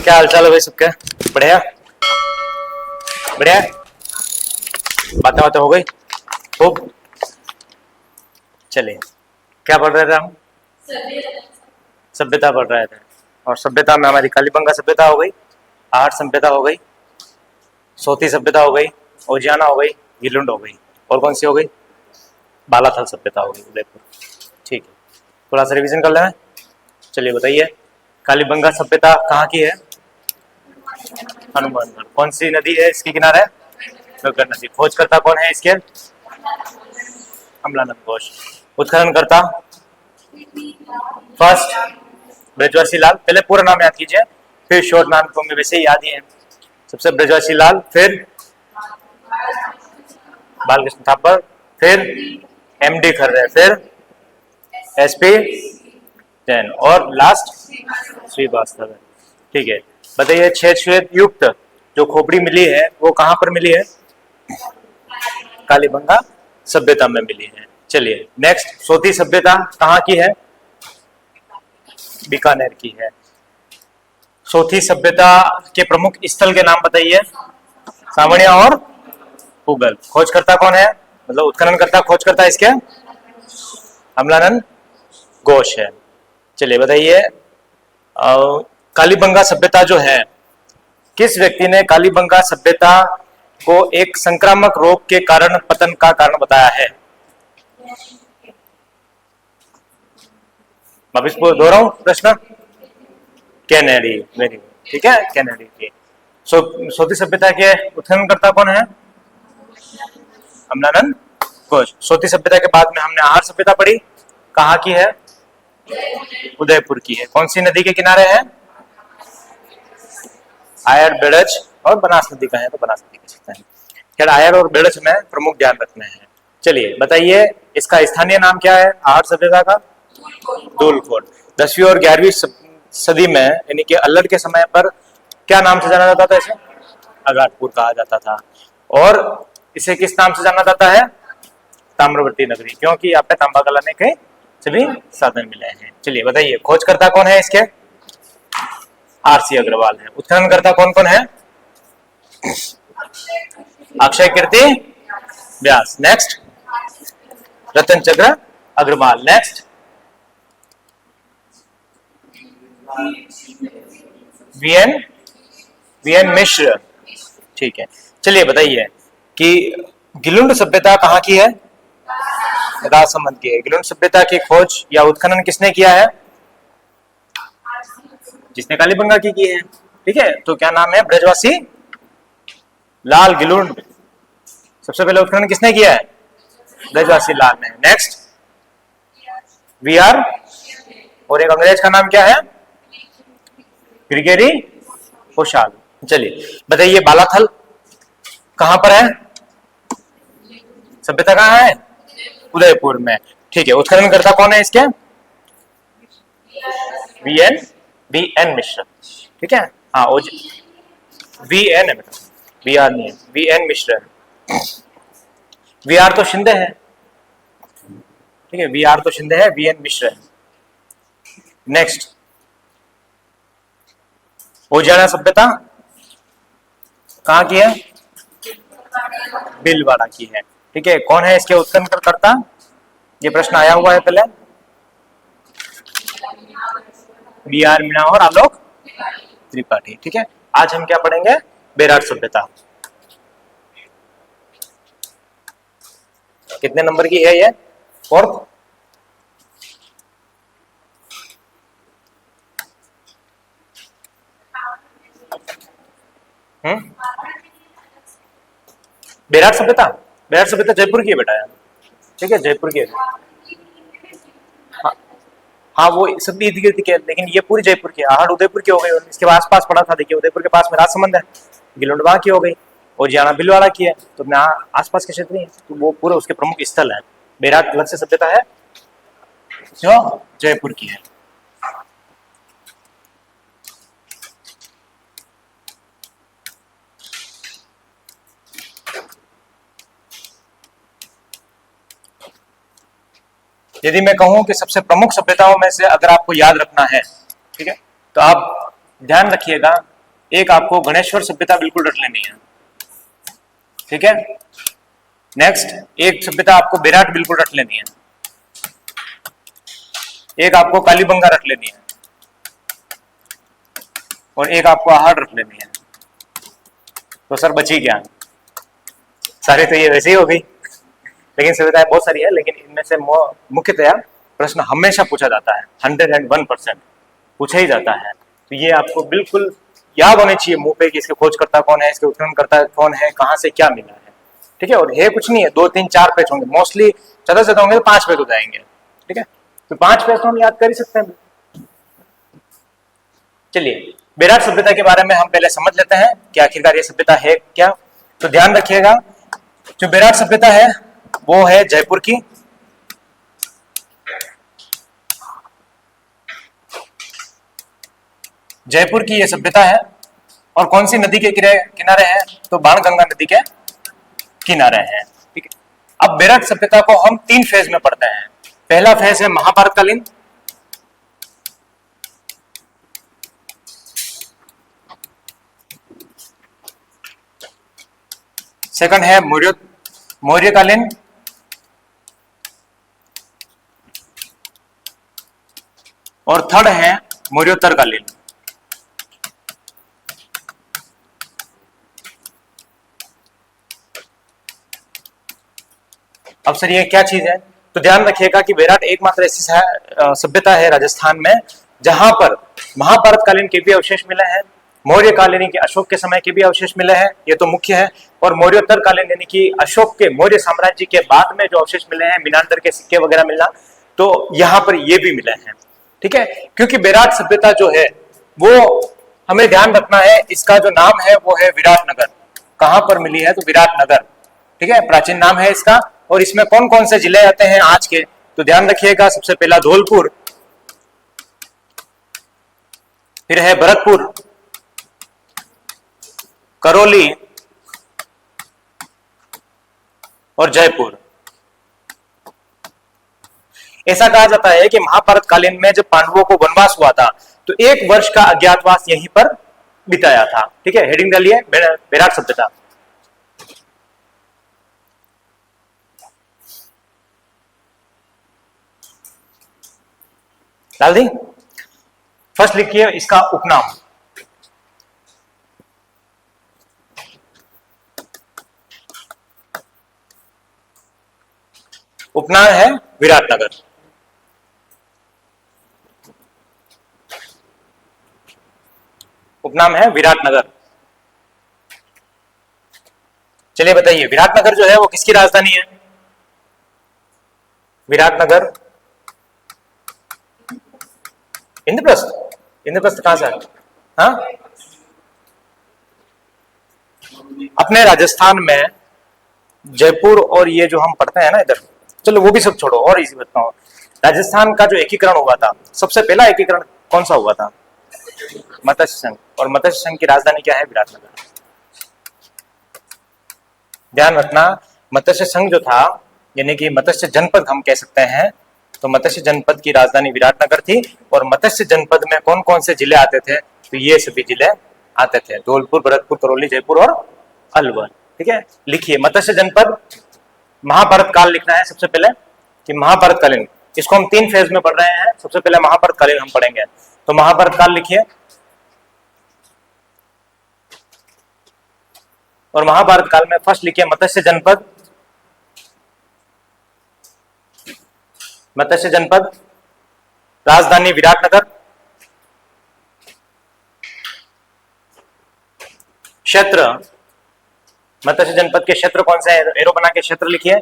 क्या हाल चाल है भाई सबके? बढ़िया बढ़िया। बातें बातें हो गई खूब। चलिए, क्या पढ़ रहे थे हम? सभ्यता पढ़ रहे थे। और सभ्यता में हमारी कालीबंगा सभ्यता हो गई, आहट सभ्यता हो गई, सोती सभ्यता हो गई, ओजियाना हो गई, गिलुंड हो गई, और कौन सी हो गई? बालाथल सभ्यता हो गई, उदयपुर। ठीक है, थोड़ा सा रिवीजन कर लें। चलिए बताइए, कालीबंगा सभ्यता कहाँ की है? हनुमानगढ़। कौन सी नदी है इसके किनारे? घग्गर नदी। खोजकर्ता कौन है इसके? अमलानंद घोष। उत्खननकर्ता? फर्स्ट ब्रजवासी लाल। पहले पूरा नाम याद कीजिए, फिर शॉर्ट नाम तो हमें वैसे ही याद ही है। सबसे ब्रजवासी लाल, फिर बालकृष्ण थापर, फिर एमडी खर्रे, फिर एसपी जैन, और लास्ट श्रीवास्तव। ठीक है, बताइए छेद श्वेत युक्त जो खोपड़ी मिली है वो कहां पर मिली है? कालीबंगा सभ्यता में मिली है। चलिए नेक्स्ट, सोती सभ्यता कहाँ की है? बीकानेर की है। सोती सभ्यता के प्रमुख स्थल के नाम बताइए। सावणिया और पूगल। खोजकर्ता कौन है, मतलब उत्खननकर्ता खोजकर्ता इसके? अमलानंद घोष है। चलिए बताइए, कालीबंगा सभ्यता जो है, किस व्यक्ति ने कालीबंगा सभ्यता को एक संक्रामक रोग के कारण पतन का कारण बताया है? वापिस दोहराऊं प्रश्न? कैनेडी। वेरी गुड, ठीक है, कैनेडी की। सोती सभ्यता के उत्खननकर्ता कौन है? अमलानंद घोष। सोती सभ्यता के बाद में हमने आहट सभ्यता पढ़ी, कहाँ की है? उदयपुर की है। कौन सी नदी के किनारे है? आयर, बेड़ज और बनास नदी का है तो बनास नदी कह सकते हैं। खैर आयर और बेड़ज में प्रमुख ध्यान रखने हैं। चलिए बताइए, इसका स्थानीय नाम क्या है आहट सभ्यता का? धूलखोल। 10वीं और 11वीं सदी में, यानी कि अल्लड़ के समय पर क्या नाम से जाना जाता था इसे? अगाटपुर कहा जाता था। और इसे किस नाम से जाना जाता है? ताम्रवर्ती नगरी, क्योंकि यहाँ पे तांबा गलाने के सभी साधन मिले हैं। चलिए बताइए, खोजकर्ता कौन है इसके? आरसी अग्रवाल है। उत्खननकर्ता कौन कौन है? अक्षय कीर्ति व्यास। नेक्स्ट, रतन चंद्र अग्रवाल। नेक्स्ट, वीएन वीएन मिश्र। ठीक है, चलिए बताइए कि गिलुंड सभ्यता कहाँ की है? राजसमंद की है। गिलुंड सभ्यता की खोज या उत्खनन किसने किया है? जिसने कालीबंगा की है। ठीक है, तो क्या नाम है? ब्रजवासी लाल गिलुंड। सबसे पहले उत्खनन किसने किया है? ब्रजवासी लाल ने। नेक्स्ट, वीआर, और एक अंग्रेज का नाम क्या है? ग्रिगोरी होशाल। चलिए बताइए, बालाथल कहां पर है? सभ्यता कहां है? उदयपुर में। ठीक है, उत्खननकर्ता कौन है इसके? वीएन वीएन मिश्र। ठीक है, हाँ वीएन है, वीआर नहीं है, वीएन मिश्र है। वीआर तो शिंदे है। ठीक है, वीआर तो शिंदे है, वीएन मिश्र है। नेक्स्ट, ओजियाना सभ्यता कहाँ की है? भीलवाड़ा की है। ठीक है, कौन है इसके उत्खननकर्ता? ये प्रश्न आया हुआ है पहले। बी आर मीणा और आलोक त्रिपाठी। ठीक है, आज हम क्या पढ़ेंगे? बेराट सभ्यता। कितने नंबर की है ये? फोर्थ। बेराट सभ्यता, बेराट सभ्यता जयपुर की है बेटा यार। ठीक है, जयपुर की है। हाँ, हाँ वो सब इर्द गिर्द की है, लेकिन ये पूरी जयपुर की है। आहट उदयपुर की हो गई, और इसके आसपास पड़ा था। देखिए, उदयपुर के पास में राजसमंद है, गिलुंड वहां की हो गई, और जियाना भीलवाड़ा की है। तो अपने आसपास के क्षेत्र ही, तो वो पूरे उसके प्रमुख स्थल है। बेराट अलग से सभ्यता है जो जयपुर की है। यदि मैं कहूं कि सबसे प्रमुख सभ्यताओं में से अगर आपको याद रखना है, ठीक है, तो आप ध्यान रखिएगा एक आपको गणेश्वर सभ्यता बिल्कुल रट लेनी है, ठीक है। नेक्स्ट एक सभ्यता आपको बेराट बिल्कुल रट लेनी है, एक आपको कालीबंगा रट लेनी है, और एक आपको आहट रट लेनी है। तो सर बची क्या? सारी तो ये वैसे ही हो गई, लेकिन सभ्यताएं बहुत सारी है, लेकिन इनमें से मुख्यतया प्रश्न हमेशा पूछा जाता है, 101% पूछा ही जाता है। तो ये आपको बिल्कुल याद होने चाहिए मुंह पे कि इसके खोजकर्ता कौन है, इसके उत्खननकर्ता कौन है, कहां से क्या मिला है, ठीक है। और है कुछ नहीं है, 2 3 4 पेज होंगे, मोस्टली ज्यादा से ज्यादा होंगे तो 5 पेज हो जाएंगे, ठीक है। तो 5 पेज तो हम याद कर ही सकते हैं। चलिए बेराट सभ्यता के बारे में हम पहले समझ लेते हैं कि आखिरकार ये सभ्यता है क्या। तो ध्यान रखिएगा, जो बेराट सभ्यता है वो है जयपुर की, जयपुर की ये सभ्यता है। और कौन सी नदी के किनारे है? तो बाणगंगा नदी के किनारे है, ठीक है। अब बेराट सभ्यता को हम 3 फेज में पढ़ते हैं। पहला फेज है महाभारतकालीन, सेकंड है मौर्यकालीन, और थर्ड है मौर्योत्तरकालीन। अब सर ये क्या चीज है? तो ध्यान रखिएगा कि बेराट एकमात्र ऐसी सभ्यता है राजस्थान में जहां पर महाभारतकालीन के भी अवशेष मिले हैं, मौर्यकालीन के अशोक के समय के भी अवशेष मिले हैं, ये तो मुख्य है। और मौर्योत्तरकालीन यानी कि अशोक के मौर्य साम्राज्य के बाद में जो अवशेष मिले हैं, मीनांतर के सिक्के वगैरह मिलना, तो यहाँ पर ये भी मिले हैं, ठीक है। क्योंकि बेराट सभ्यता जो है वो हमें ध्यान रखना है, इसका जो नाम है वो है विराटनगर। कहां पर मिली है? तो विराटनगर, ठीक है, प्राचीन नाम है इसका। और इसमें कौन कौन से जिले आते हैं आज के? तो ध्यान रखिएगा, सबसे पहला धौलपुर, फिर है भरतपुर, करौली और जयपुर। ऐसा कहा जाता है कि महाभारत कालीन में जब पांडवों को वनवास हुआ था तो 1 वर्ष का अज्ञातवास यहीं पर बिताया था, ठीक है। हेडिंग डालिए बेराट सभ्यता। डाल दी। फर्स्ट लिखिए इसका उपनाम, उपनाम है विराटनगर। उपनाम है विराटनगर। चलिए बताइए विराटनगर जो है वो किसकी राजधानी है? विराटनगर इंद्रप्रस्थ। इंद्रप्रस्थ कहां से है? हाँ, अपने राजस्थान में जयपुर, और ये जो हम पढ़ते हैं ना इधर, चलो वो भी सब छोड़ो और इसी बताओ, राजस्थान का जो एकीकरण हुआ था, सबसे पहला एकीकरण कौन सा हुआ था? मत्स्य संघ। और मत्स्य संघ की राजधानी क्या है? विराटनगर। ध्यान रखना, मत्स्य संघ जो था यानी कि मत्स्य जनपद हम कह सकते हैं, तो मत्स्य जनपद की राजधानी विराटनगर थी। और मत्स्य जनपद में कौन कौन से जिले आते थे? तो ये सभी जिले आते थे, धौलपुर, भरतपुर, करौली, जयपुर और अलवर, ठीक है। लिखिए मत्स्य जनपद। महाभारत काल लिखना है सबसे पहले कि महाभारत कालीन, इसको हम 3 फेज में पढ़ रहे हैं। सबसे पहले महाभारत कालीन हम पढ़ेंगे, तो महाभारत काल लिखिए। और महाभारत काल में फर्स्ट लिखिए मत्स्य जनपद। मत्स्य जनपद, राजधानी विराटनगर, क्षेत्र, मत्स्य जनपद के क्षेत्र कौन से हैं? एरो बना के क्षेत्र लिखिए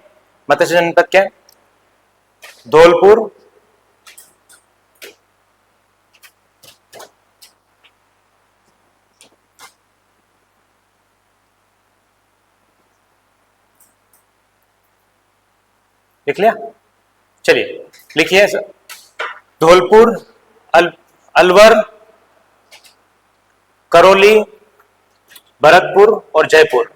मत्स्य जनपद के। धौलपुर, लिख लिया? चलिए लिखिए धौलपुर, अलवर, करौली, भरतपुर और जयपुर।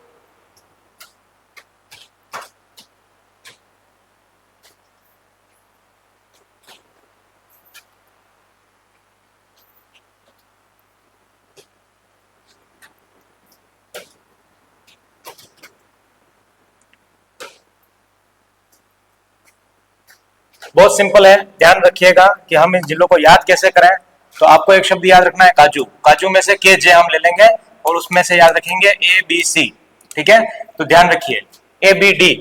बहुत सिंपल है, ध्यान रखिएगा कि हम इन जिलों को याद कैसे करें। तो आपको एक शब्द याद रखना है काजू, काजू में से के जे हम ले लेंगे और उसमें से याद रखेंगे ए बी सी, ठीक है। तो ध्यान रखिए ए बी डी,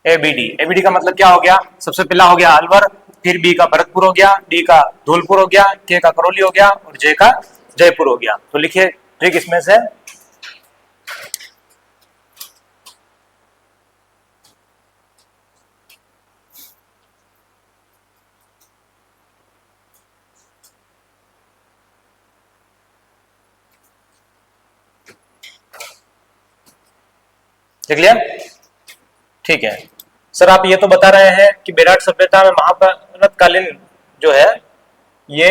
एबीडी का मतलब क्या हो गया, सबसे पहला हो गया अलवर, फिर बी का भरतपुर हो गया, डी का धौलपुर हो गया, के का करौली हो गया और जे का जयपुर हो गया। तो लिखिए ट्रिक इसमें से, देख लिया, ठीक है। सर आप ये तो बता रहे हैं कि बेराट सभ्यता में महाभारत कालीन जो है ये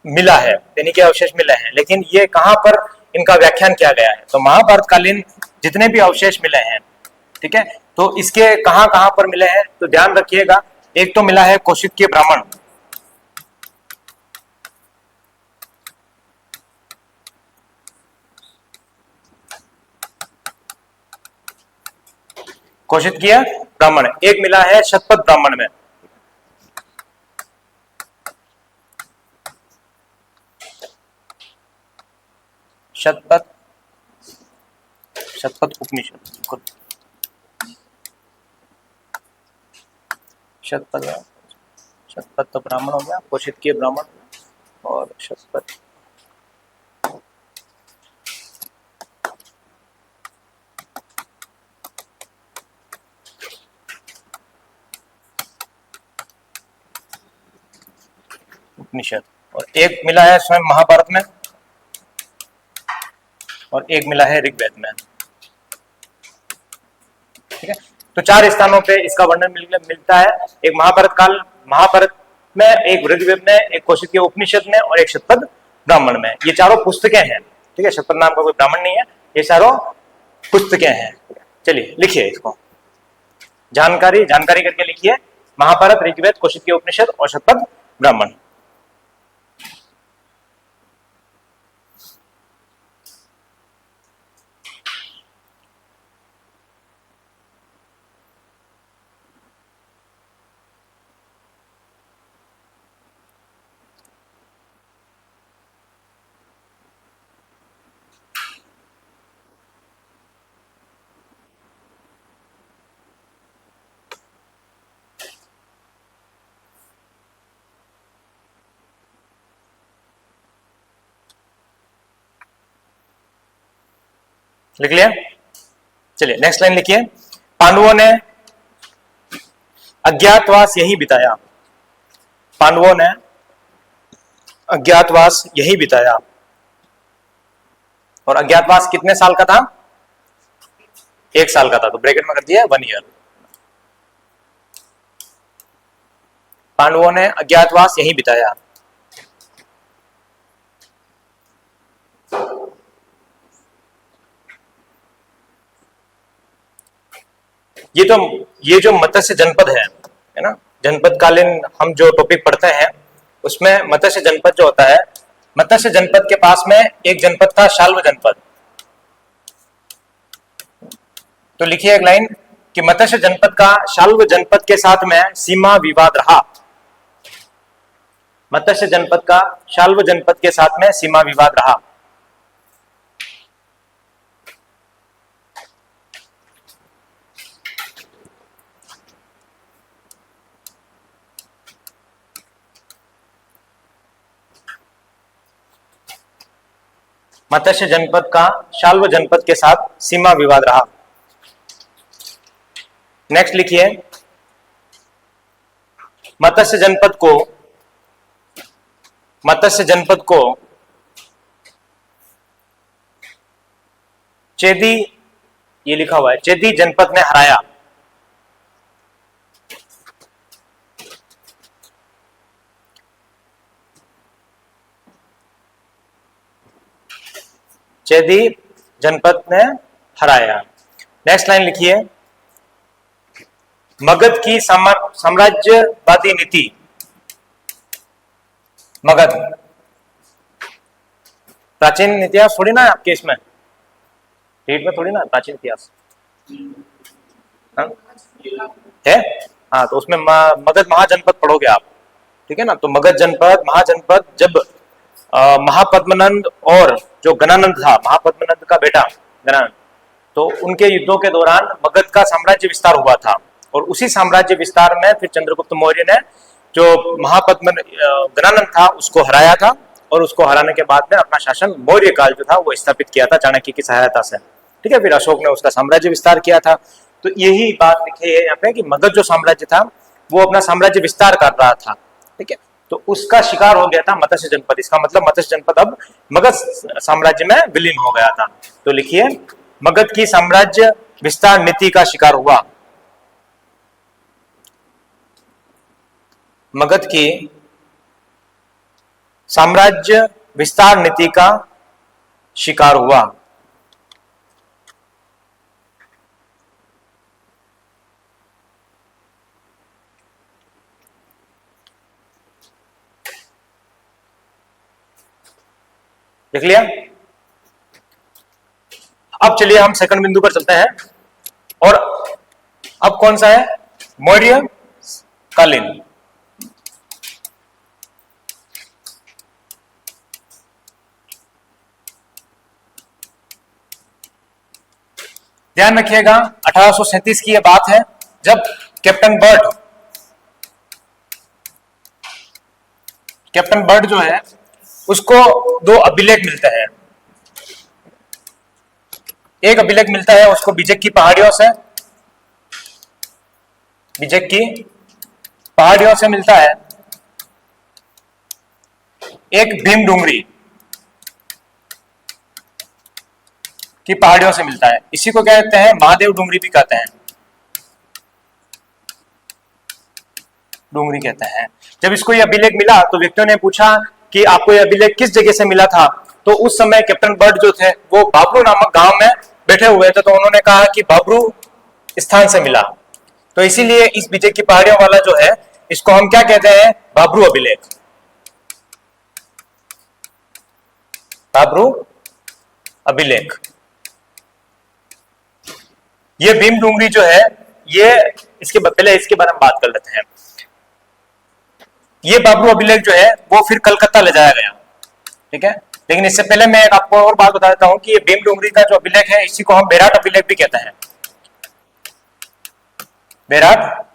मिला है, यानी कि अवशेष मिले हैं, लेकिन ये कहां पर इनका व्याख्यान किया गया है। तो महाभारत कालीन जितने भी अवशेष मिले हैं, ठीक है, तो इसके कहां कहां पर मिले हैं, तो ध्यान रखिएगा। एक तो मिला है कौशिक के ब्राह्मण, घोषित किया ब्राह्मण, एक मिला है शतपथ ब्राह्मण में, शतपथ, शतपथ उपनिषद, शतपथ, शतपथ तो ब्राह्मण हो गया, घोषित किए ब्राह्मण और शतपथ, उपनिषद, और एक मिला है स्वयं महाभारत में और एक मिला है ऋग्वेद में, ठीक है। तो 4 स्थानों पे इसका वर्णन मिलता है, एक महाभारत काल, महाभारत में, एक ऋग्वेद में, एक कौशिकीय उपनिषद में और एक शतपथ ब्राह्मण में। ये चारों पुस्तकें हैं, ठीक है, शतपथ नाम का कोई ब्राह्मण नहीं है, ये चारों पुस्तकें हैं। चलिए लिखिए इसको, जानकारी जानकारी करके लिखिए, महाभारत, ऋग्वेद, कौशिकीय उपनिषद और शतपथ ब्राह्मण। लिख लिया, चलिए नेक्स्ट लाइन लिखिए, पांडवों ने अज्ञातवास यही बिताया, पांडवों ने अज्ञातवास यही बिताया, और अज्ञातवास कितने साल का था, 1 साल का था, तो ब्रैकेट में कर दिया 1 ईयर। पांडवों ने अज्ञातवास यही बिताया, ये जो मत्स्य जनपद है ना, जनपद कालीन हम जो टॉपिक पढ़ते हैं उसमें मत्स्य जनपद जो होता है, मत्स्य जनपद के पास में एक जनपद था शाल्व जनपद। तो लिखिए एक लाइन कि मत्स्य जनपद का शाल्व जनपद के साथ में सीमा विवाद रहा, मत्स्य जनपद का शाल्व जनपद के साथ में सीमा विवाद रहा। मत्स्य जनपद का शाल्व जनपद के साथ सीमा विवाद रहा। नेक्स्ट लिखिए, मत्स्य जनपद को चेदी, ये लिखा हुआ है, चेदी जनपद ने हराया। चेदी जनपद ने हराया। नेक्स्ट लाइन लिखिए, मगध की साम्राज्यवादी नीति, मगध प्राचीन नीतियां थोड़ी ना आपके इसमें, रीड में थोड़ी ना, प्राचीन इतिहास हाँ? है। हाँ तो उसमें मगध महाजनपद पढ़ोगे आप, ठीक है ना। तो मगध जनपद महाजनपद जब महापद्मनंद और जो गणानंद था, महापद्मनंद का बेटा गणानंद, तो उनके युद्धों के दौरान मगध का साम्राज्य विस्तार हुआ था। और उसी साम्राज्य विस्तार में फिर चंद्रगुप्त मौर्य ने जो गणानंद था उसको हराया था, और उसको हराने के बाद में अपना शासन मौर्य काल जो था वो स्थापित किया था चाणक्य की सहायता से, ठीक है। फिर अशोक ने उसका साम्राज्य विस्तार किया था। तो यही बात लिखी है यहाँ पे कि मगध जो साम्राज्य था वो अपना साम्राज्य विस्तार कर रहा था, ठीक है। तो उसका शिकार हो गया था मत्स्य जनपद। इसका मतलब मत्स्य जनपद अब मगध साम्राज्य में विलीन हो गया था। तो लिखिए, मगध की साम्राज्य विस्तार नीति का शिकार हुआ। मगध की साम्राज्य विस्तार नीति का शिकार हुआ। देख लिया। अब चलिए हम सेकंड बिंदु पर चलते हैं, और अब कौन सा है, मौर्य कालीन। ध्यान रखिएगा 1837 की यह बात है जब कैप्टन बर्ड जो है उसको दो अभिलेख मिलते हैं। एक अभिलेख मिलता है उसको बिजक की पहाड़ियों से, बिजक की पहाड़ियों से मिलता है। एक भीम डूंगरी की पहाड़ियों से मिलता है। इसी को क्या कहते हैं, महादेव डूंगरी भी कहते हैं, डूंगरी कहते हैं। जब इसको यह अभिलेख मिला तो व्यक्तियों ने पूछा कि आपको यह अभिलेख किस जगह से मिला था। तो उस समय कैप्टन बर्ड जो थे वो बाबरू नामक गांव में बैठे हुए थे, तो उन्होंने कहा कि बाबरू स्थान से मिला। तो इसीलिए इस विजय की पहाड़ियों वाला जो है इसको हम क्या कहते हैं, बाबरू अभिलेख, बाबरू अभिलेख। ये भीम डूंगरी जो है ये पहले इसके बारे में बात कर लेते हैं। ये बाबरू अभिलेख जो है वो फिर कलकत्ता ले जाया गया, ठीक है। लेकिन इससे पहले मैं आपको और बात बता देता हूं कि ये भीम डूंगरी का जो अभिलेख है इसी को हम बेराट अभिलेख भी कहते हैं, बेराट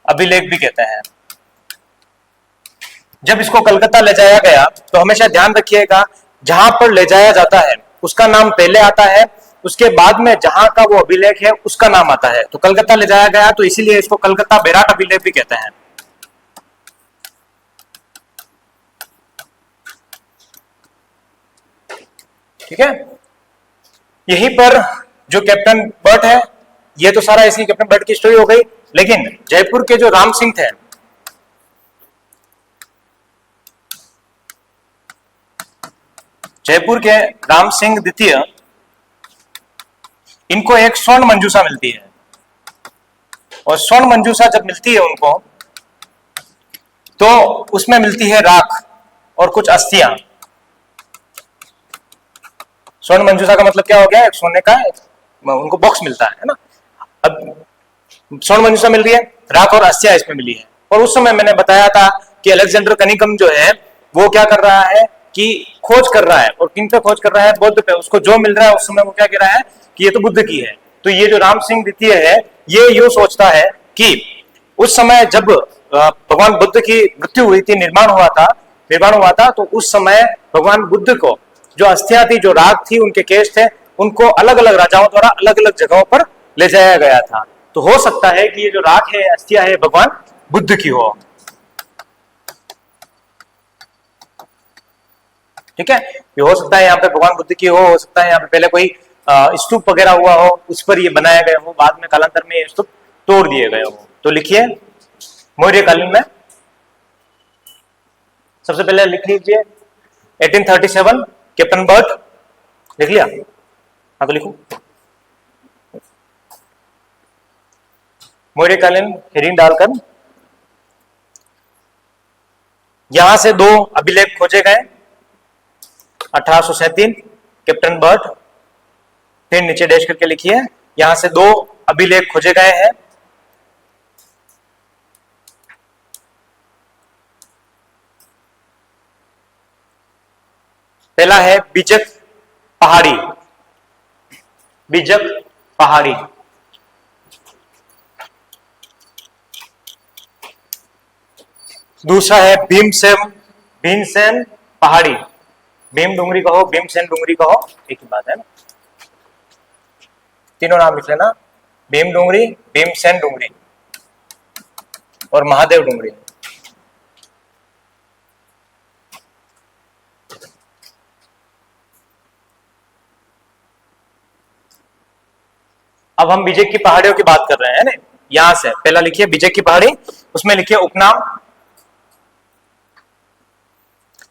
अभिलेख भी कहते हैं। जब इसको कलकत्ता ले जाया गया तो हमेशा ध्यान रखिएगा जहां पर ले जाया जाता है उसका नाम पहले आता है, उसके बाद में जहां का वो अभिलेख है उसका नाम आता है। तो कलकत्ता ले जाया गया तो इसीलिए इसको कलकत्ता बेराट अभिलेख भी कहते हैं, ठीक है। यहीं पर जो कैप्टन बर्ड है, ये तो सारा इसकी कैप्टन बर्ड की स्टोरी हो गई। लेकिन जयपुर के जो राम सिंह थे, जयपुर के राम सिंह द्वितीय, इनको एक स्वर्ण मंजूषा मिलती है। और स्वर्ण मंजूषा जब मिलती है उनको तो उसमें मिलती है राख और कुछ अस्थियां। स्वर्ण मंजूषा का मतलब क्या हो गया, एक सोने का उनको बॉक्स मिलता है ना। अब स्वर्ण मंजूषा मिल रही है, राख और अस्थियां इसमें मिली है। और उस समय मैंने बताया था कि अलेक्जेंडर कनिकम जो है वो क्या कर रहा है कि खोज कर रहा है। और किन पे खोज कर रहा है, बुद्ध पे। उसको जो मिल रहा है उस समय वो क्या कह रहा है कि ये तो बुद्ध की है। तो ये जो राम सिंह द्वितीय है ये यूं सोचता है कि उस समय जब भगवान बुद्ध की मृत्यु हुई थी, निर्माण हुआ था, तो उस समय भगवान बुद्ध को जो अस्थियां थी, जो राग थी, उनके केश थे, उनको अलग अलग राजाओं द्वारा अलग अलग जगहों पर ले जाया गया था। तो हो सकता है कि ये जो राख है, अस्थियां है, भगवान बुद्ध की हो, ठीक है। ये हो सकता है यहाँ पे भगवान बुद्ध की हो सकता है यहाँ पे पहले कोई स्तूप वगैरह हुआ हो, उस पर ये बनाया गया हो, बाद में कालांतर में ये स्तूप तोड़ दिए गए हो। तो लिखिए मौर्य कालीन में सबसे पहले लिख लीजिए 1837 कैप्टन बर्ड, लिख लिया? हाँ तो लिखो मौर्यकालीन हेडिंग डालकर। यहां से दो अभिलेख खोजे गए, 1837 कैप्टन बर्ड फिर नीचे डैश करके लिखिए। यहां से दो अभिलेख खोजे गए हैं। पहला है बिजक पहाड़ी, बिजक पहाड़ी। दूसरा है भीमसेन, भीमसेन पहाड़ी। भीम डूंगरी कहो, भीमसेन डूंगरी कहो, एक ही बात है ना। तीनों नाम लिख लेना, भीम डूंगरी, भीमसेन डूंगरी और महादेव डूंगरी। अब हम बिजक की पहाड़ियों की बात कर रहे हैं ना। यहां से पहला लिखिए बिजक की पहाड़ी, उसमें लिखिए उपनाम,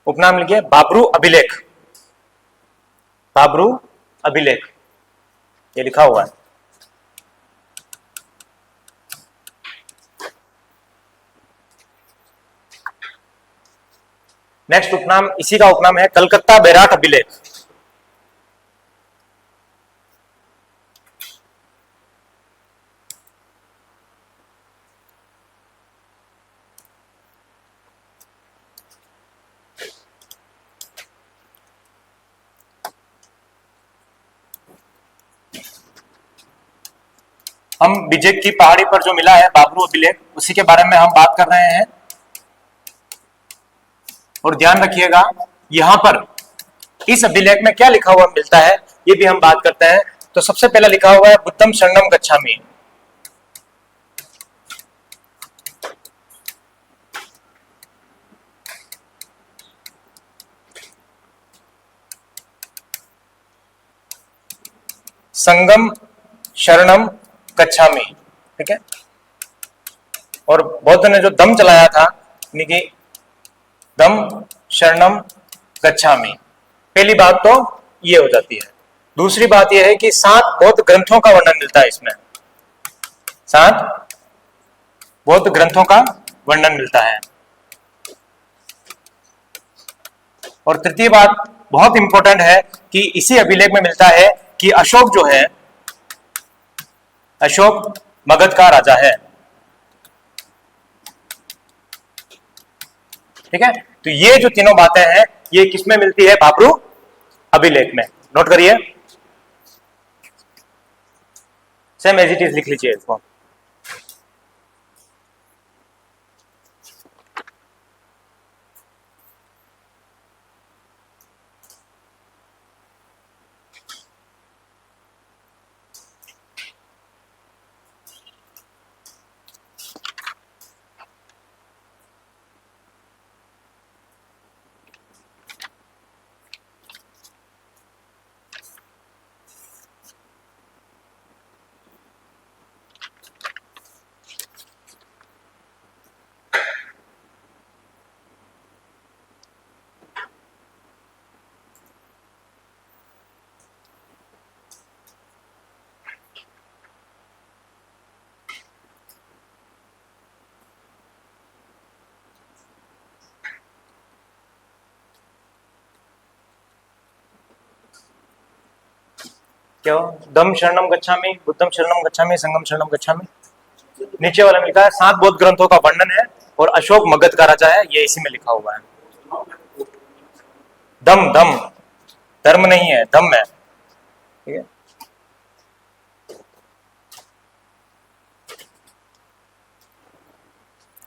उपनाम लिखिए बाबरू अभिलेख, बाबरू अभिलेख, ये लिखा हुआ है। नेक्स्ट उपनाम, इसी का उपनाम है कलकत्ता बैराट अभिलेख। हम बिजक की पहाड़ी पर जो मिला है बाबरू अभिलेख, उसी के बारे में हम बात कर रहे हैं। और ध्यान रखिएगा यहां पर इस अभिलेख में क्या लिखा हुआ मिलता है, ये भी हम बात करते हैं। तो सबसे पहला लिखा हुआ है बुद्धम शरणम गच्छामि। संगम शरणम गच्छामि, ठीक है। और बौद्ध ने जो दम चलाया था, यानी कि दम शरणम गच्छामि, पहली बात तो ये हो जाती है। दूसरी बात यह है कि 7 बौद्ध ग्रंथों का वर्णन मिलता है इसमें, 7 बौद्ध ग्रंथों का वर्णन मिलता है। और तृतीय बात बहुत इंपॉर्टेंट है कि इसी अभिलेख में मिलता है कि अशोक जो है, अशोक मगध का राजा है, ठीक है। तो ये जो तीनों बातें हैं ये किसमें मिलती है, बाबरू अभिलेख में। नोट करिए, सेम एज इट इज लिख लीजिए इसको। क्या दम शरणम गच्छामि, बुद्धम शरणम गच्छामि, संगम शरणम गच्छामि। नीचे वाला में लिखा है 7 बौद्ध ग्रंथों का वर्णन है और अशोक मगध का राजा है, ये इसी में लिखा हुआ है। दम, दम धर्म नहीं है, दम है, ठीक है।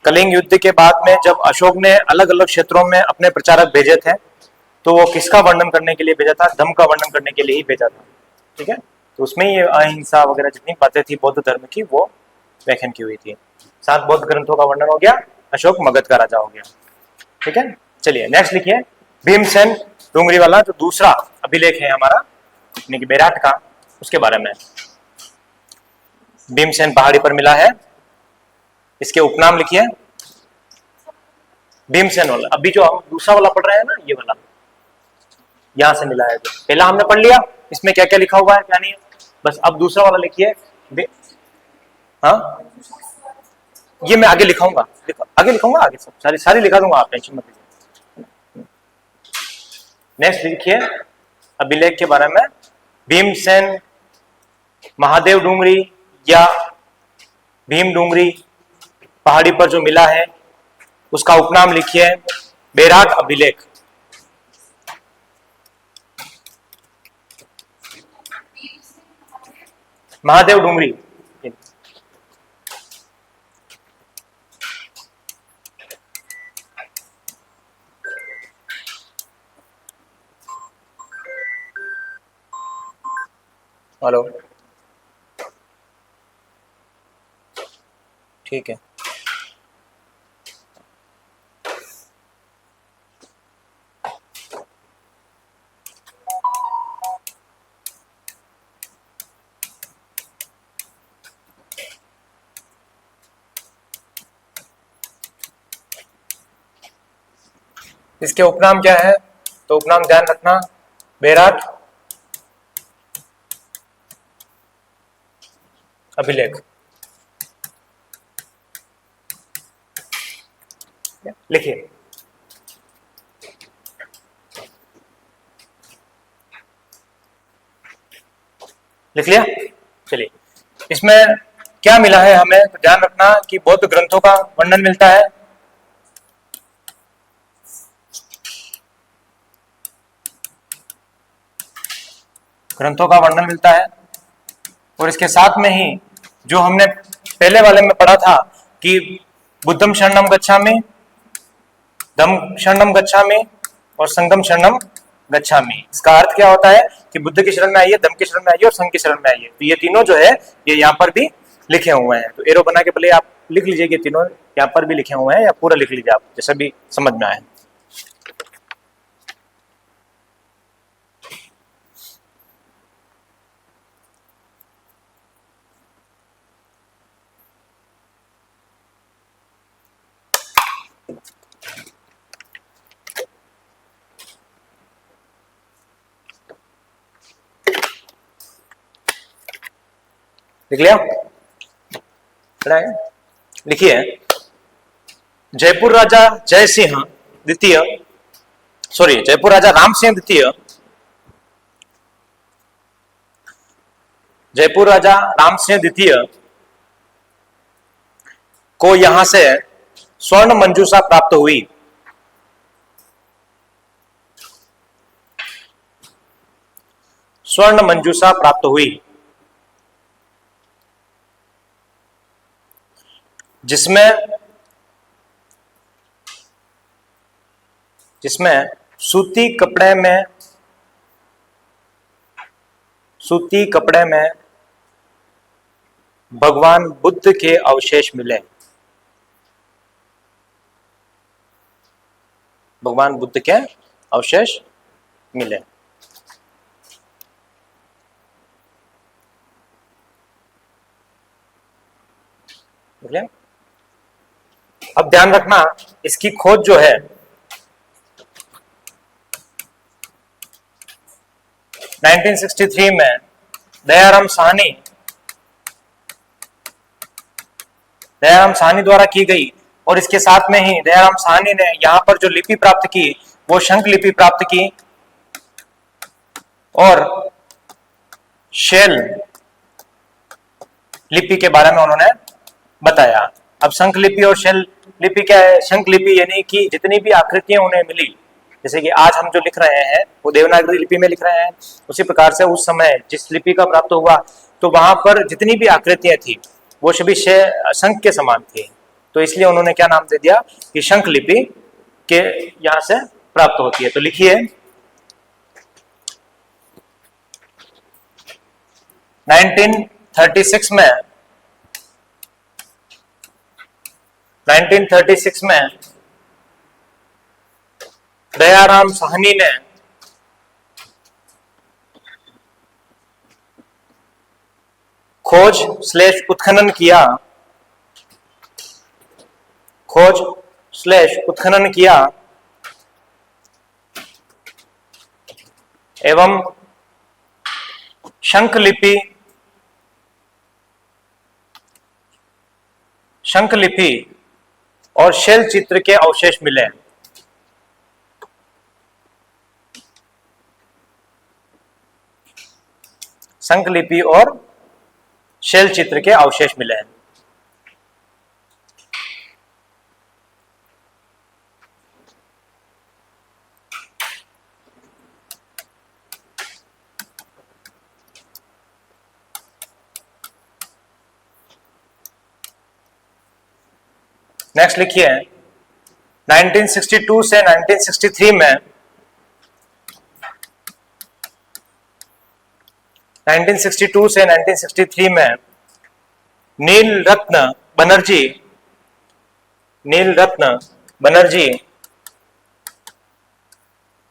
कलिंग युद्ध के बाद में जब अशोक ने अलग अलग क्षेत्रों में अपने प्रचारक भेजे थे, तो वो किसका वर्णन करने के लिए भेजा था, धम्म का वर्णन करने के लिए ही भेजा था, ठीक है। तो उसमें ये अहिंसा वगैरह जितनी बातें थी बौद्ध धर्म की, वो व्याख्यान की हुई थी। 7 बौद्ध ग्रंथों का वर्णन हो गया, अशोक मगध का राजा हो गया, ठीक है। चलिए नेक्स्ट लिखिए, भीमसेन डूंगरी वाला जो दूसरा अभिलेख है हमारा, यानी कि बैराट का, उसके बारे में। भीमसेन पहाड़ी पर मिला है, इसके उपनाम लिखिए भीमसेन वाला। अभी जो हम दूसरा वाला पढ़ रहे हैं ना, ये वाला यहां से मिला है। जो पहला हमने पढ़ लिया, इसमें क्या क्या लिखा हुआ है क्या नहीं है, बस अब दूसरा वाला लिखिए। हाँ, ये मैं आगे लिखाऊंगा, आगे लिखूंगा, आगे सब सारी लिखा दूंगा, आप टेंशन मत लीजिए। नेक्स्ट लिखिए अभिलेख के बारे में, भीमसेन महादेव डूंगरी या भीम डूंगरी पहाड़ी पर जो मिला है उसका उपनाम लिखिए। बैराट अभिलेख। महादेव डूंगरी। हेलो, ठीक है। इसके उपनाम क्या है? तो उपनाम ध्यान रखना, बैराट अभिलेख। लिखिए। लिख लिया? चलिए, इसमें क्या मिला है हमें तो ध्यान रखना कि बौद्ध ग्रंथों का वर्णन मिलता है, ग्रंथों का वर्णन मिलता है, और इसके साथ में ही जो हमने पहले वाले में पढ़ा था कि बुद्धम शरणम गच्छामि, धम्म शरणम गच्छामि और संघम शरणम गच्छामि। इसका अर्थ क्या होता है कि बुद्ध की शरण में आइए, धम्म की शरण में आइए और संघ की शरण में आइए। तो ये तीनों जो है ये यहाँ पर भी लिखे हुए हैं। तो एरो बना के भले आप लिख लीजिए कि तीनों यहाँ पर भी लिखे हुए हैं, या पूरा लिख लीजिए आप, जैसा भी समझ में आए। लिख लिया? लिखिए। जयपुर राजा जय सिंह द्वितीय, सॉरी, जयपुर राजा राम सिंह द्वितीय, जयपुर राजा राम सिंह द्वितीय को यहां से स्वर्ण मंजूषा प्राप्त हुई। स्वर्ण मंजूषा प्राप्त हुई, जिसमें सूती कपड़े में भगवान बुद्ध के अवशेष मिले। भगवान बुद्ध के अवशेष मिले। अब ध्यान रखना, इसकी खोज जो है 1963 में दयाराम साहनी द्वारा की गई, और इसके साथ में ही दयाराम साहनी ने यहां पर जो लिपि प्राप्त की वो शंख लिपि प्राप्त की और शेल लिपि के बारे में उन्होंने बताया। अब शंख लिपि और शेल लिपि क्या है? शंख लिपि यानी कि जितनी भी आकृतियां उन्हें मिली, जैसे कि आज हम जो लिख रहे हैं वो देवनागरी लिपि में लिख रहे हैं, उसी प्रकार से उस समय जिस लिपि का प्राप्त हुआ तो वहां पर जितनी भी आकृतियां थी वो सभी शंख के समान थी। तो इसलिए उन्होंने क्या नाम दे दिया कि शंख लिपि के यहां से प्राप्त होती है। तो लिखिए, 1936 में दयाराम साहनी ने खोज/उत्खनन किया एवं शंख लिपि और शेल चित्र के अवशेष मिले। शंख लिपि और शेल चित्र के अवशेष मिले हैं। नेक्स्ट लिखिए 1962 से 1963 में 1962 से 1963 में नील रत्न बनर्जी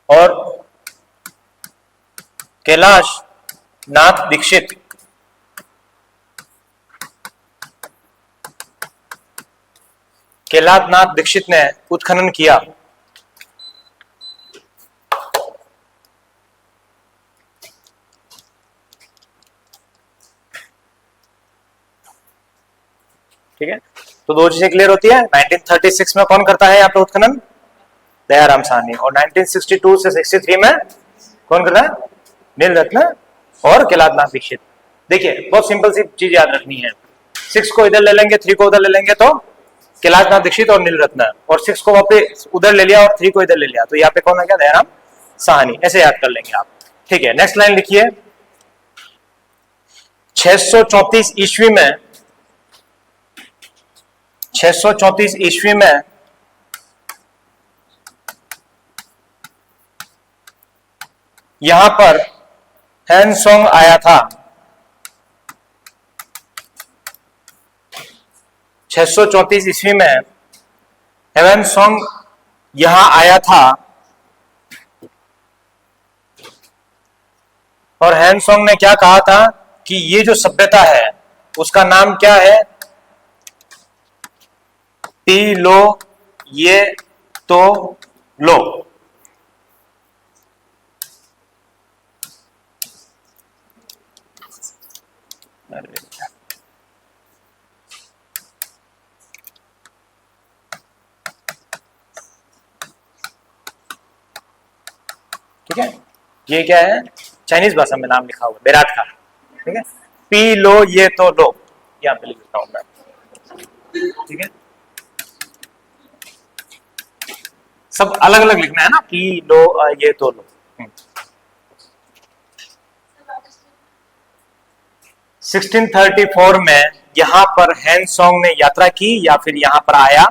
और कैलाश नाथ दीक्षित ने उत्खनन किया। ठीक है, तो दो चीजें क्लियर होती है। 1936 में कौन करता है यहाँ पे उत्खनन? दयाराम साहनी। और 1962 से 63 में कौन कर रहा है? नील रत्न और कैलाशनाथ दीक्षित। देखिए बहुत सिंपल सी चीज याद रखनी है, 6 को इधर ले लेंगे, 3 को उधर ले लेंगे तो कैलाशनाथ दीक्षित और नील रत्न, और 6 को वापस उधर ले लिया और 3 को इधर ले लिया, तो यहाँ पे कौन आ गया? दयाराम साहनी। ऐसे याद कर लेंगे आप। ठीक है, नेक्स्ट लाइन लिखिए 634 ईस्वी में 634 ईस्वी में यहां पर हैनसोंग आया था। 634 ईस्वी में हैनसोंग यहां आया था और हैनसोंग ने क्या कहा था कि ये जो सभ्यता है उसका नाम क्या है? पी लो ये तो लो। ठीक है, ये क्या है? चाइनीज भाषा में नाम लिखा हुआ बेरात का। ठीक है, पी लो ये तो लो, यहां पे लिख देता हूं मैं। ठीक है, सब अलग अलग लिखना है ना, पी लो ये तो लो। 1634 में यहां पर हैनसोंग ने यात्रा की या फिर यहां पर आया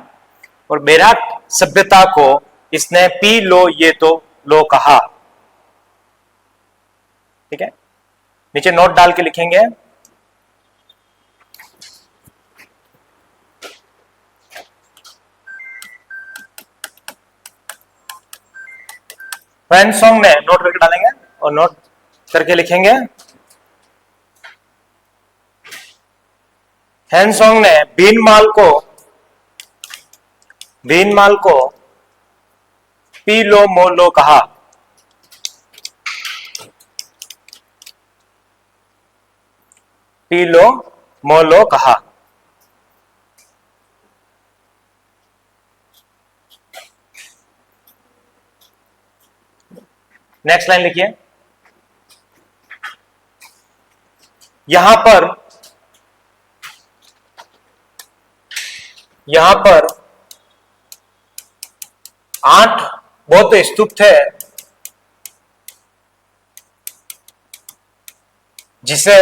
और बेरात सभ्यता को इसने पी लो ये तो लो कहा। ठीक है, नीचे नोट डाल के लिखेंगे हैनसोंग ने, नोट करके डालेंगे और नोट करके लिखेंगे हैनसोंग ने बीनमाल को पी लो मो लो कहा। पी लो मो लो कहा। नेक्स्ट लाइन लिखिए यहां पर 8 बौद्ध स्तूप थे जिसे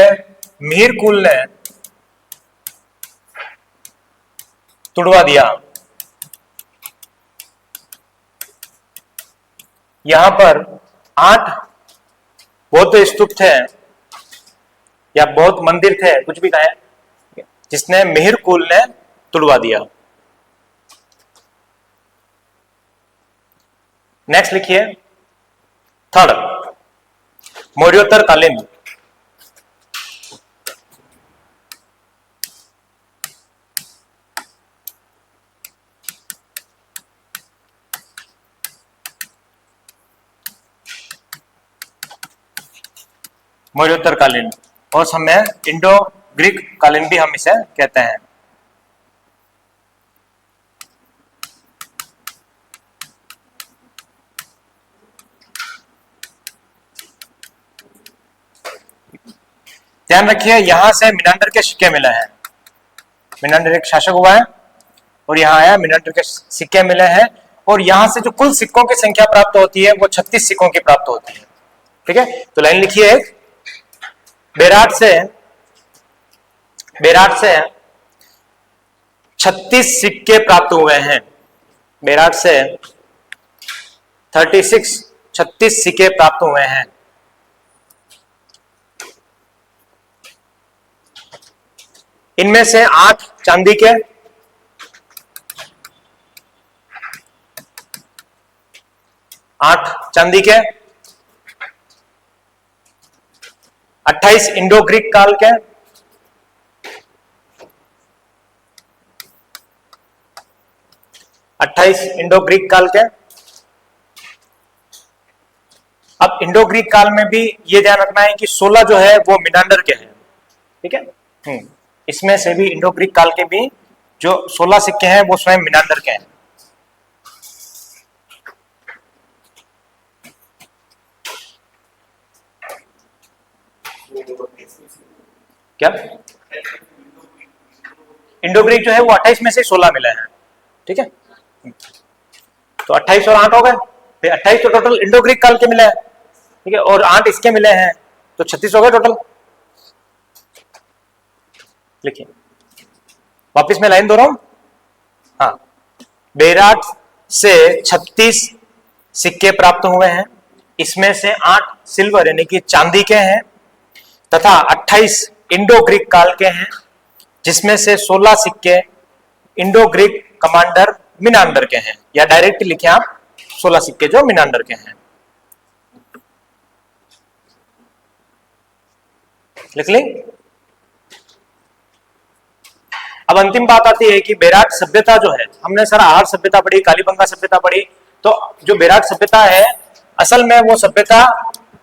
मीरकुल ने तुड़वा दिया। यहां पर 8 बौद्ध स्तूप थे या बौद्ध मंदिर थे, कुछ भी कहें, जिसने मीरकुल ने तुड़वा दिया। नेक्स्ट लिखिए थर्ड, मौर्योत्तर कालीन। मौर्योत्तर कालीन और समय इंडो ग्रीक कालीन भी हम इसे कहते हैं। ध्यान रखिए यहां से मिनांडर के सिक्के मिले हैं, मिनांडर एक शासक हुआ है और यहाँ आया, मिनांडर के सिक्के मिले हैं, और यहां से जो कुल सिक्कों की संख्या प्राप्त होती है वो 36 सिक्कों की प्राप्त होती है। ठीक है, तो लाइन लिखिए, बेराट से 36 सिक्के प्राप्त हुए हैं, बेराट से 36 सिक्के प्राप्त हुए हैं। इनमें से 8 चांदी के, 8 चांदी के, 28 इंडो ग्रीक काल के, 28 इंडो ग्रीक काल के। अब इंडो ग्रीक काल में भी ये ध्यान रखना है कि 16 जो है वो मिनांडर के हैं। ठीक है, इसमें से भी इंडो ग्रीक काल के भी जो 16 सिक्के हैं वो स्वयं मिनांडर के हैं। क्या इंडो ग्रीक जो है वो 28 में से 16 मिले हैं। ठीक है, तो 28 और 8 हो गए, फिर 28 तो टोटल इंडो ग्रीक काल के मिले हैं। ठीक है, और 8 इसके मिले हैं, तो 36 हो गए टोटल। लिखिए, वापिस मैं लाइन दोहराऊं। हाँ, बेराट से 36 सिक्के प्राप्त हुए हैं, इसमें से 8 सिल्वर यानी कि चांदी के हैं तथा 28 इंडो ग्रीक काल के हैं, जिसमें से 16 सिक्के इंडो ग्रीक कमांडर मिनांडर के हैं, या डायरेक्ट लिखे आप 16 सिक्के जो मिनांडर के हैं। लिख लें। अब अंतिम बात आती है कि बेराट सभ्यता जो है, हमने सारा आहार सभ्यता पढ़ी, कालीबंगा सभ्यता पढ़ी, तो जो बेराट सभ्यता है असल में वो सभ्यता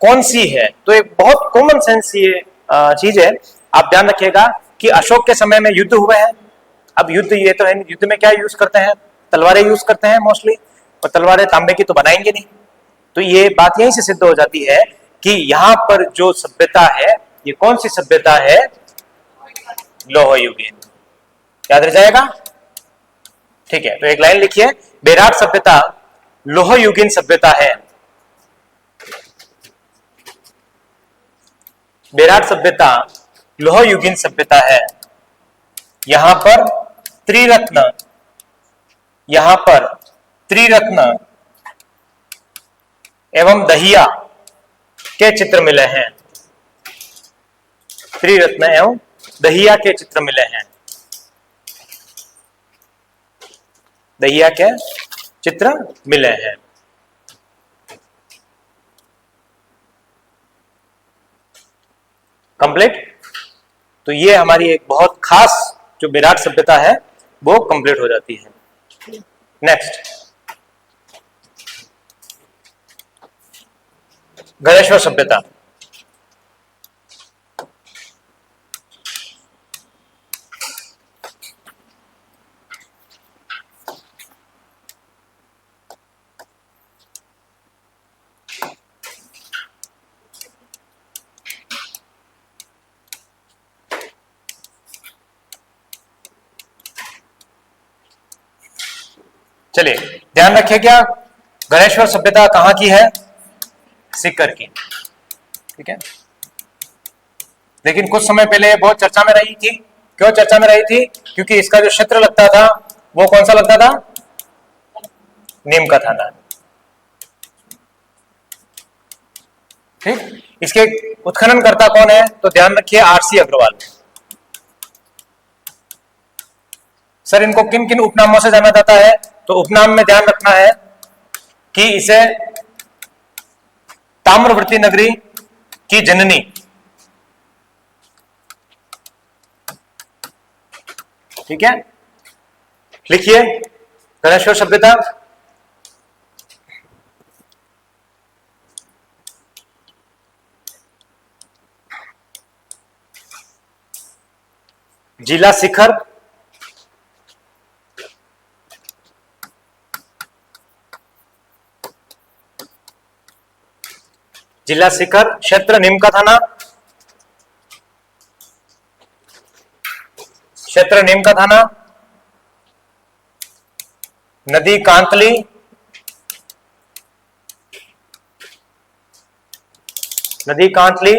कौन सी है? तो एक बहुत कॉमन सेंस ये चीज है, आप ध्यान रखिएगा कि अशोक के समय में युद्ध हुए हैं। अब युद्ध ये तो है, युद्ध में क्या यूज करते हैं? तलवारें यूज करते हैं मोस्टली, और तलवारें तांबे की तो बनाएंगे नहीं। तो ये बात यहीं से सिद्ध हो जाती है कि यहाँ पर जो सभ्यता है ये कौन सी सभ्यता है? लोहयुगीन। याद रह जाएगा? ठीक है, तो एक लाइन लिखिए, बेराट सभ्यता लोहयुगीन सभ्यता है। बेराट सभ्यता लोहयुगीन सभ्यता है। यहां पर त्रिरत्न एवं दहिया के चित्र मिले हैं। त्रिरत्न एवं दहिया के चित्र मिले हैं। दहिया के चित्र मिले हैं। कंप्लीट। तो ये हमारी एक बहुत खास जो बेराट सभ्यता है वो कंप्लीट हो जाती है। नेक्स्ट, गणेश्वर सभ्यता। चलिए ध्यान रखिए, क्या गणेश्वर सभ्यता कहां की है? सीकर की। ठीक है, लेकिन कुछ समय पहले बहुत चर्चा में रही थी। क्यों चर्चा में रही थी? क्योंकि इसका जो क्षेत्र लगता था वो कौन सा लगता था? नीम का थाना। ठीक, इसके उत्खनन करता कौन है? तो ध्यान रखिए, आरसी अग्रवाल। सर इनको किन किन उपनामों से जाना जाता है? तो उपनाम में ध्यान रखना है कि इसे ताम्रवर्ती नगरी की जननी, ठीक है, लिखिए गणेश्वर सभ्यता। जिला शिखर, जिला शिखर, क्षेत्र नीम का थाना, क्षेत्र नीम का थाना, नदी कांतली, नदी कांतली,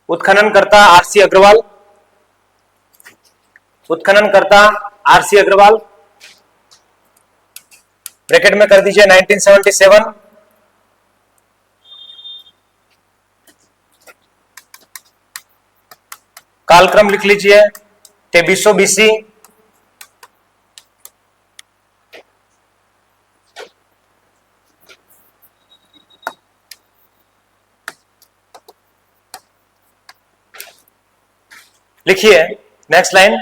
उत्खननकर्ता आरसी अग्रवाल, उत्खननकर्ता आरसी अग्रवाल, ब्रैकेट में कर दीजिए 1977, कालक्रम लिख लीजिए 2300 BC, लिखिए नेक्स्ट लाइन,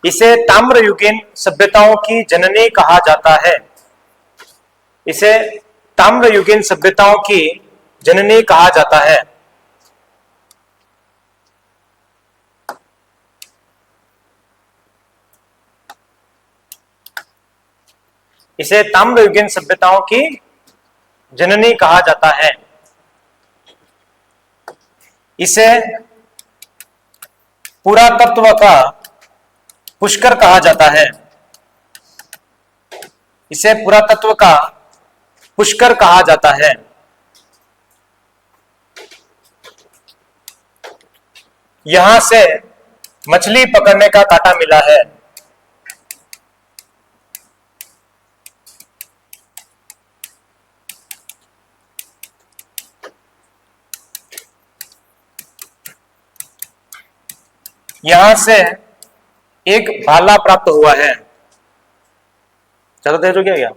इसे ताम्रयुगीन सभ्यताओं की जननी कहा जाता है, इसे ताम्रयुगीन सभ्यताओं की जननी कहा जाता है। इसे ताम्रयुगीन सभ्यताओं की जननी कहा जाता है। इसे पुरातत्व का पुष्कर कहा जाता है, इसे पुरातत्व का पुष्कर कहा जाता है। यहां से मछली पकड़ने का कांटा मिला है, यहां से एक भाला प्राप्त हुआ है। चलो देर हो गया,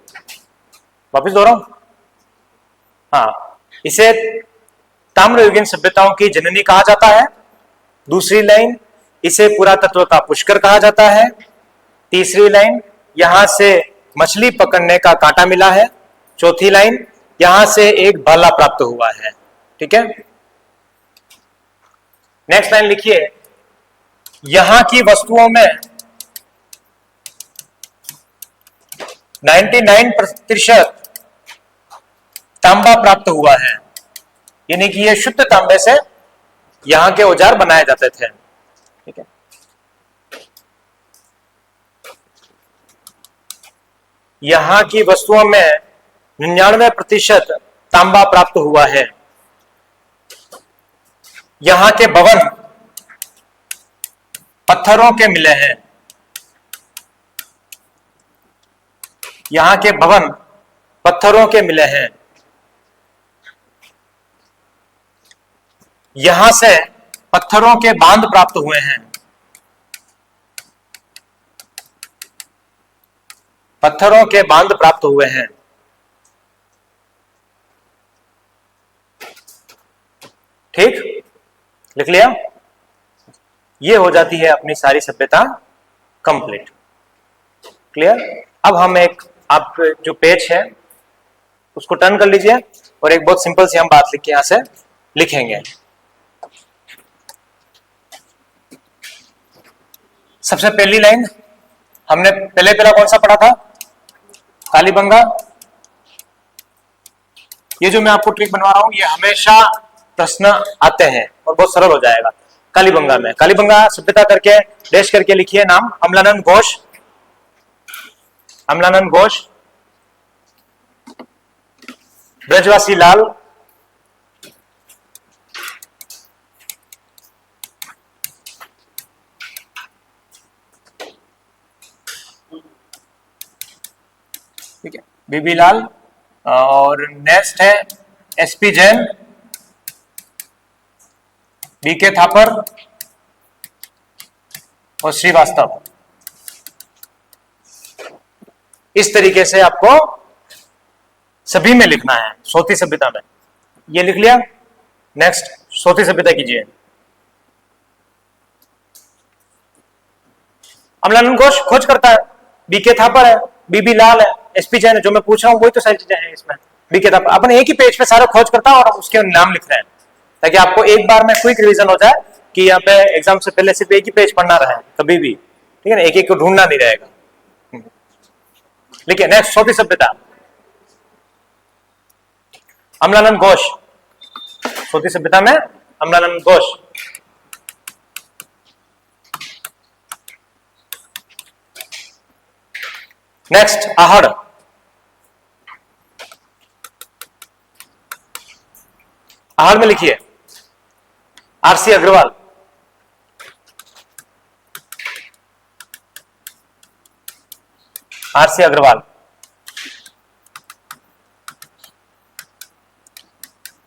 वापिस दोहराऊं। हाँ, इसे ताम्रयुगीन सभ्यताओं की जननी कहा जाता है। दूसरी लाइन, इसे पुरातत्व का पुष्कर कहा जाता है। तीसरी लाइन, यहां से मछली पकड़ने का कांटा मिला है। चौथी लाइन, यहां से एक भाला प्राप्त हुआ है। ठीक है, नेक्स्ट लाइन लिखिए, यहां की वस्तुओं में 99% तांबा प्राप्त हुआ है, यानी कि ये शुद्ध तांबे से यहां के औजार बनाए जाते थे। ठीक है, यहां की वस्तुओं में 99% तांबा प्राप्त हुआ है। यहां के भवन पत्थरों के मिले हैं, यहां के भवन पत्थरों के मिले हैं। यहां से पत्थरों के बांध प्राप्त हुए हैं, पत्थरों के बांध प्राप्त हुए हैं। ठीक, लिख लिया। ये हो जाती है अपनी सारी सभ्यता कंप्लीट। क्लियर। अब हम एक, आप जो पेज है उसको टर्न कर लीजिए और एक बहुत सिंपल सी हम बात लिख के यहां से लिखेंगे। सबसे पहली लाइन, हमने पहला कौन सा पढ़ा था? कालीबंगा। ये जो मैं आपको ट्रिक बनवा रहा हूं, ये हमेशा प्रश्न आते हैं और बहुत सरल हो जाएगा। कालीबंगा में, कालीबंगा सभ्यता करके डैश करके लिखिए नाम, अमलानंद घोष, अमलानंद घोष। ब्रजवासी लाल, ठीक है, बीबी लाल। और नेक्स्ट है एसपी जैन, बीके थापर और श्रीवास्तव। इस तरीके से आपको सभी में लिखना है। सोती सभ्यता में ये लिख लिया। नेक्स्ट सोती सभ्यता कीजिए। अमलानंद घोष खोज करता है, बीके थापर है, बीबी लाल है, एसपी जैन है। जो मैं पूछ रहा हूं वही तो सारी चीजें हैं इसमें। बीके थापर अपन एक ही पेज पे सारा खोज करता है और उसके नाम लिख रहे हैं, ताकि आपको एक बार में क्विक रिवीजन हो जाए कि यहाँ पे एग्जाम से पहले सिर्फ एक ही पेज पढ़ना रहे कभी भी। ठीक है ना, एक एक को ढूंढना नहीं रहेगा। लिखिए नेक्स्ट सोती सभ्यता, अमलानंद घोष। सोती सभ्यता में अम्लानंद घोष। नेक्स्ट आहड़, आहड़ में लिखिए R C Agarwal. R C Agarwal,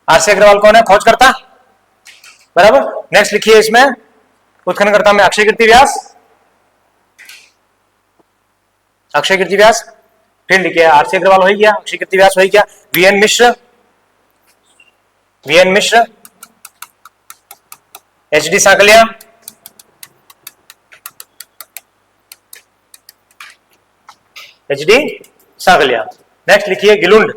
R C Agarwal कौन है? खोजकर्ता, बराबर। नेक्स्ट लिखिए इसमें उत्खननकर्ता में अक्षय कीर्ति व्यास, अक्षय कीर्ति व्यास। फिर लिखिए आरसी अग्रवाल हो ही गया, अक्षय कीर्ति व्यास हो ही गया। V N Mishra, V N Mishra. H D Sankalia, H D Sankalia. Next लिखिए गिलुंड,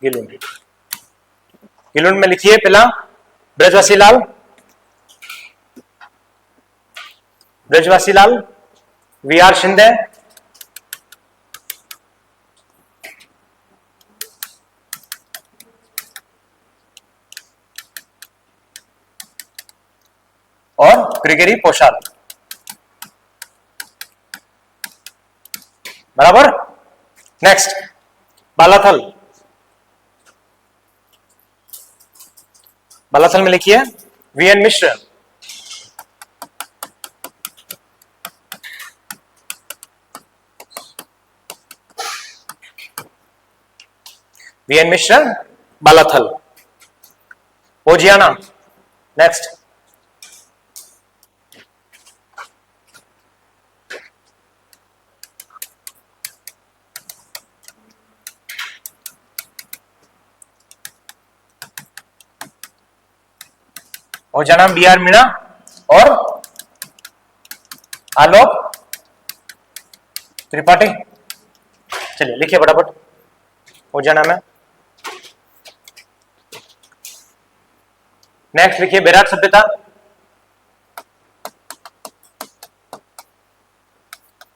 गिलुंड। गिलुंड में लिखिए पहला ब्रजवासी लाल, ब्रजवासी लाल। वी आर शिंदे, और ग्रिगरी पोशाल, बराबर। नेक्स्ट बालाथल, बालाथल में लिखिए V N Mishra, V N Mishra Balathal. Ojiyana, next Ojiyana B R Meena और आलोक त्रिपाठी। चलिए लिखिए फटाफट ओजाना में। नेक्स्ट लिखिए बेराट सभ्यता,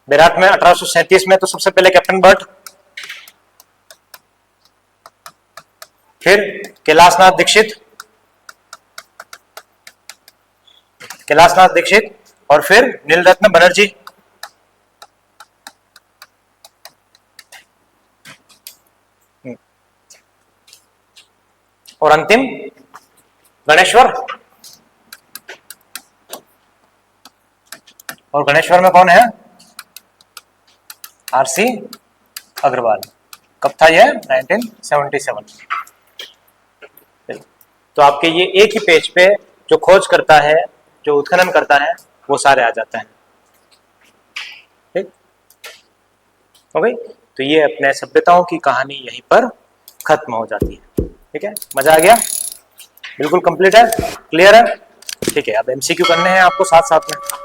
बेराट में 1837 में तो सबसे पहले कैप्टन बर्ट, फिर कैलाशनाथ दीक्षित, कैलाशनाथ दीक्षित, और फिर नीलरत्न बनर्जी, और अंतिम गणेश्वर। और गणेश्वर में कौन है? आरसी अग्रवाल। कब था यह? 1977। तो आपके ये एक ही पेज पे जो खोज करता है, जो उत्खनन करता है, वो सारे आ जाते हैं। ठीक हो गई? तो ये अपने सभ्यताओं की कहानी यहीं पर खत्म हो जाती है। ठीक है, मजा आ गया? बिल्कुल कंप्लीट है, क्लियर है? ठीक है, अब एमसीक्यू करने हैं आपको साथ साथ में।